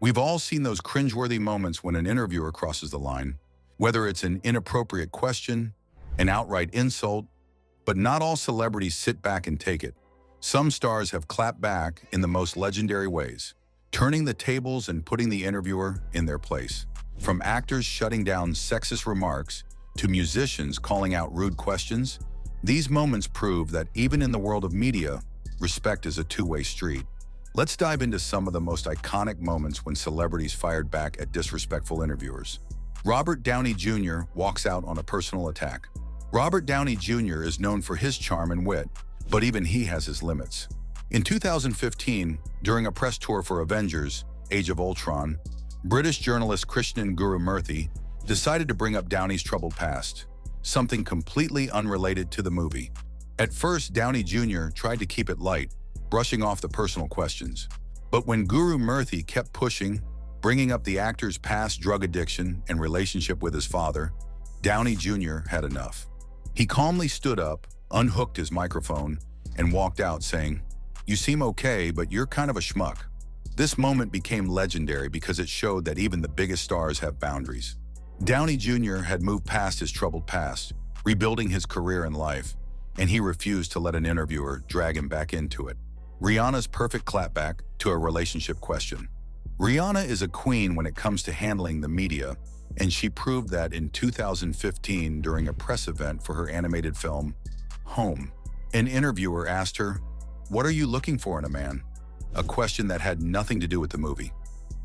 We've all seen those cringeworthy moments when an interviewer crosses the line, whether it's an inappropriate question, an outright insult, but not all celebrities sit back and take it. Some stars have clapped back in the most legendary ways, turning the tables and putting the interviewer in their place. From actors shutting down sexist remarks to musicians calling out rude questions, these moments prove that even in the world of media, respect is a two-way street. Let's dive into some of the most iconic moments when celebrities fired back at disrespectful interviewers. Robert Downey Jr. walks out on a personal attack. Robert Downey Jr. is known for his charm and wit, but even he has his limits. In 2015, during a press tour for Avengers: Age of Ultron, British journalist Krishnan Guru decided to bring up Downey's troubled past, something completely unrelated to the movie. At first, Downey Jr. tried to keep it light, brushing off the personal questions. But when Guru kept pushing, bringing up the actor's past drug addiction and relationship with his father, Downey Jr. had enough. He calmly stood up, unhooked his microphone, and walked out saying, "You seem okay, but you're kind of a schmuck." This moment became legendary because it showed that even the biggest stars have boundaries. Downey Jr. had moved past his troubled past, rebuilding his career and life, and he refused to let an interviewer drag him back into it. Rihanna's perfect clapback to a relationship question. Rihanna is a queen when it comes to handling the media, and she proved that in 2015 during a press event for her animated film, Home. An interviewer asked her, "What are you looking for in a man?" A question that had nothing to do with the movie.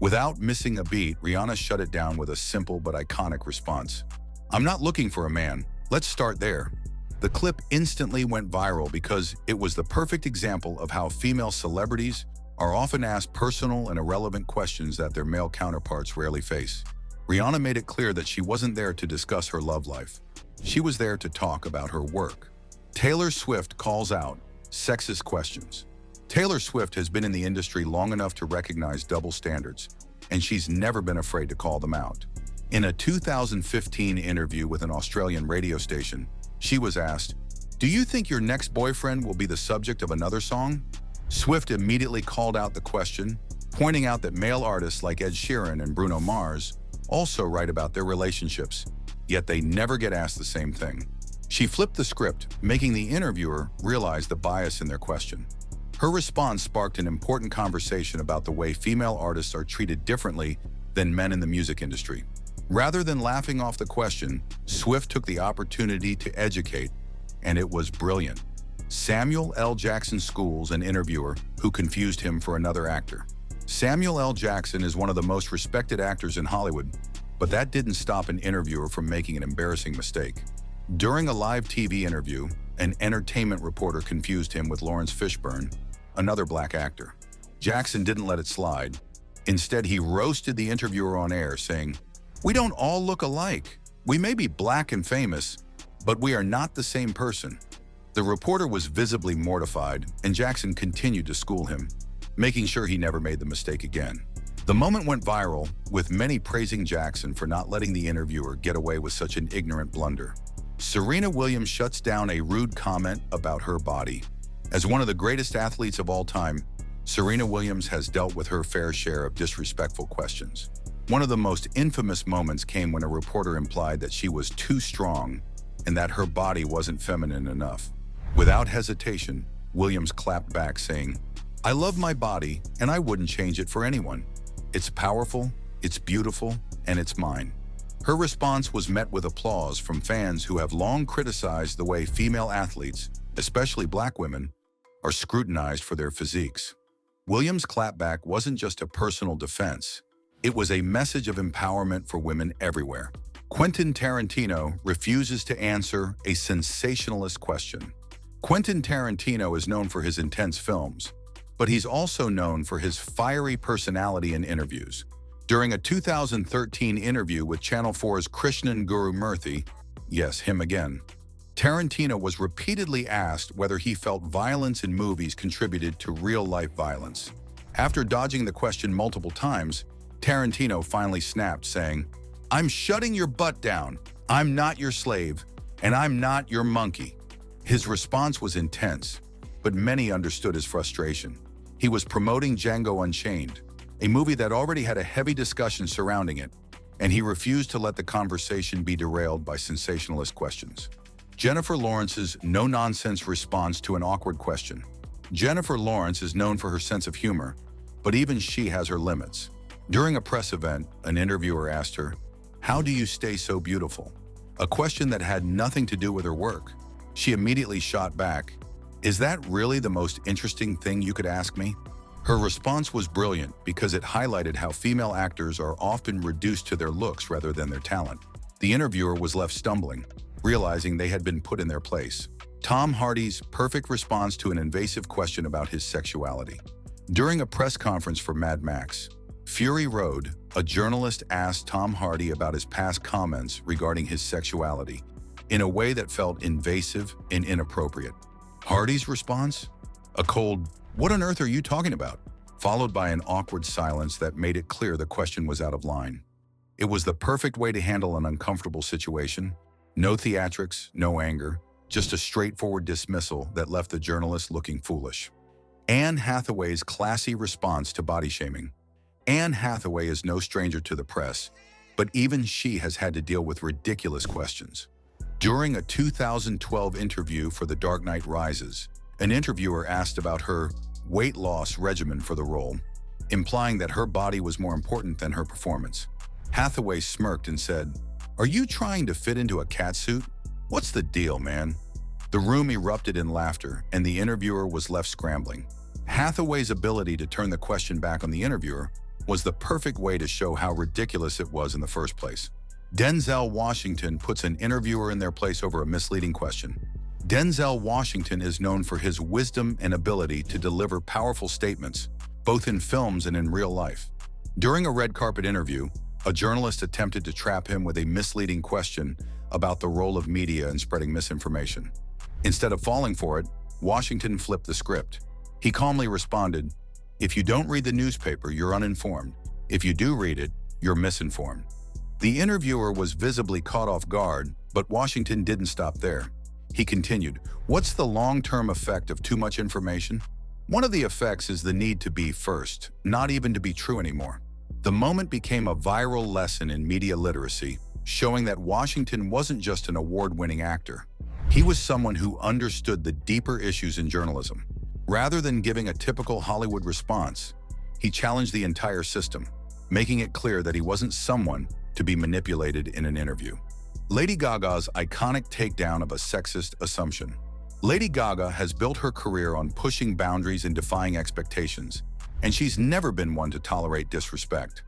Without missing a beat, Rihanna shut it down with a simple but iconic response. "I'm not looking for a man. Let's start there." The clip instantly went viral because it was the perfect example of how female celebrities are often asked personal and irrelevant questions that their male counterparts rarely face. Rihanna made it clear that she wasn't there to discuss her love life. She was there to talk about her work. Taylor Swift calls out sexist questions. Taylor Swift has been in the industry long enough to recognize double standards, and she's never been afraid to call them out. In a 2015 interview with an Australian radio station, she was asked, "Do you think your next boyfriend will be the subject of another song?" Swift immediately called out the question, pointing out that male artists like Ed Sheeran and Bruno Mars also write about their relationships, yet they never get asked the same thing. She flipped the script, making the interviewer realize the bias in their question. Her response sparked an important conversation about the way female artists are treated differently than men in the music industry. Rather than laughing off the question, Swift took the opportunity to educate, and it was brilliant. Samuel L. Jackson schools an interviewer who confused him for another actor. Samuel L. Jackson is one of the most respected actors in Hollywood, but that didn't stop an interviewer from making an embarrassing mistake. During a live TV interview, an entertainment reporter confused him with Lawrence Fishburne, another black actor. Jackson didn't let it slide. Instead, he roasted the interviewer on air, saying, "We don't all look alike. We may be black and famous, but we are not the same person." The reporter was visibly mortified, and Jackson continued to school him, making sure he never made the mistake again. The moment went viral, with many praising Jackson for not letting the interviewer get away with such an ignorant blunder. Serena Williams shuts down a rude comment about her body. As one of the greatest athletes of all time, Serena Williams has dealt with her fair share of disrespectful questions. One of the most infamous moments came when a reporter implied that she was too strong and that her body wasn't feminine enough. Without hesitation, Williams clapped back, saying, "I love my body, and I wouldn't change it for anyone. It's powerful, it's beautiful, and it's mine." Her response was met with applause from fans who have long criticized the way female athletes, especially black women, are scrutinized for their physiques. Williams' clapback wasn't just a personal defense. It was a message of empowerment for women everywhere. Quentin Tarantino refuses to answer a sensationalist question. Quentin Tarantino is known for his intense films, but he's also known for his fiery personality in interviews. During a 2013 interview with Channel 4's Krishnan Guru, yes, him again, Tarantino was repeatedly asked whether he felt violence in movies contributed to real-life violence. After dodging the question multiple times, Tarantino finally snapped, saying, "I'm shutting your butt down. I'm not your slave, and I'm not your monkey." His response was intense, but many understood his frustration. He was promoting Django Unchained, a movie that already had a heavy discussion surrounding it, and he refused to let the conversation be derailed by sensationalist questions. Jennifer Lawrence's no-nonsense response to an awkward question. Jennifer Lawrence is known for her sense of humor, but even she has her limits. During a press event, an interviewer asked her, "How do you stay so beautiful?" A question that had nothing to do with her work. She immediately shot back, "Is that really the most interesting thing you could ask me?" Her response was brilliant because it highlighted how female actors are often reduced to their looks rather than their talent. The interviewer was left stumbling, realizing they had been put in their place. Tom Hardy's perfect response to an invasive question about his sexuality. During a press conference for Mad Max, Fury Road, a journalist asked Tom Hardy about his past comments regarding his sexuality in a way that felt invasive and inappropriate. Hardy's response? A cold, "What on earth are you talking about?" followed by an awkward silence that made it clear the question was out of line. It was the perfect way to handle an uncomfortable situation. No theatrics, no anger, just a straightforward dismissal that left the journalist looking foolish. Anne Hathaway's classy response to body shaming. Anne Hathaway is no stranger to the press, but even she has had to deal with ridiculous questions. During a 2012 interview for The Dark Knight Rises, an interviewer asked about her weight loss regimen for the role, implying that her body was more important than her performance. Hathaway smirked and said, "Are you trying to fit into a catsuit? What's the deal, man?" The room erupted in laughter, and the interviewer was left scrambling. Hathaway's ability to turn the question back on the interviewer was the perfect way to show how ridiculous it was in the first place. Denzel Washington puts an interviewer in their place over a misleading question. Denzel Washington is known for his wisdom and ability to deliver powerful statements, both in films and in real life. During a red carpet interview, a journalist attempted to trap him with a misleading question about the role of media in spreading misinformation. Instead of falling for it, Washington flipped the script. He calmly responded, "If you don't read the newspaper, you're uninformed. If you do read it, you're misinformed." The interviewer was visibly caught off guard, but Washington didn't stop there. He continued, "What's the long-term effect of too much information? One of the effects is the need to be first, not even to be true anymore." The moment became a viral lesson in media literacy, showing that Washington wasn't just an award-winning actor. He was someone who understood the deeper issues in journalism. Rather than giving a typical Hollywood response, he challenged the entire system, making it clear that he wasn't someone to be manipulated in an interview. Lady Gaga's iconic takedown of a sexist assumption. Lady Gaga has built her career on pushing boundaries and defying expectations, and she's never been one to tolerate disrespect.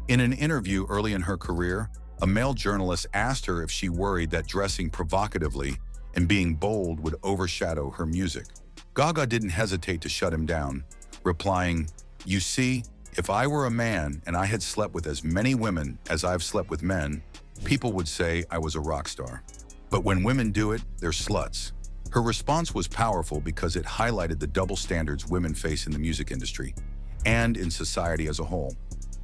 In an interview early in her career, a male journalist asked her if she worried that dressing provocatively and being bold would overshadow her music. Gaga didn't hesitate to shut him down, replying, "You see, if I were a man and I had slept with as many women as I've slept with men, people would say I was a rock star. But when women do it, they're sluts." Her response was powerful because it highlighted the double standards women face in the music industry and in society as a whole.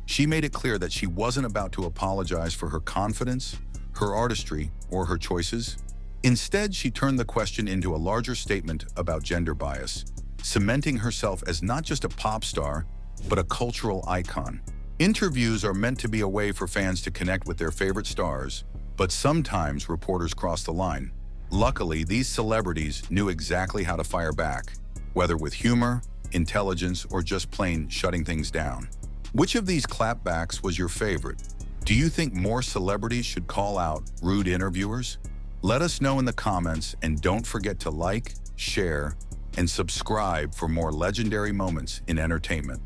She made it clear that she wasn't about to apologize for her confidence, her artistry, or her choices. Instead, she turned the question into a larger statement about gender bias, cementing herself as not just a pop star, but a cultural icon. Interviews are meant to be a way for fans to connect with their favorite stars, but sometimes reporters cross the line. Luckily, these celebrities knew exactly how to fire back, whether with humor, intelligence, or just plain shutting things down. Which of these clapbacks was your favorite? Do you think more celebrities should call out rude interviewers? Let us know in the comments, and don't forget to like, share, and subscribe for more legendary moments in entertainment.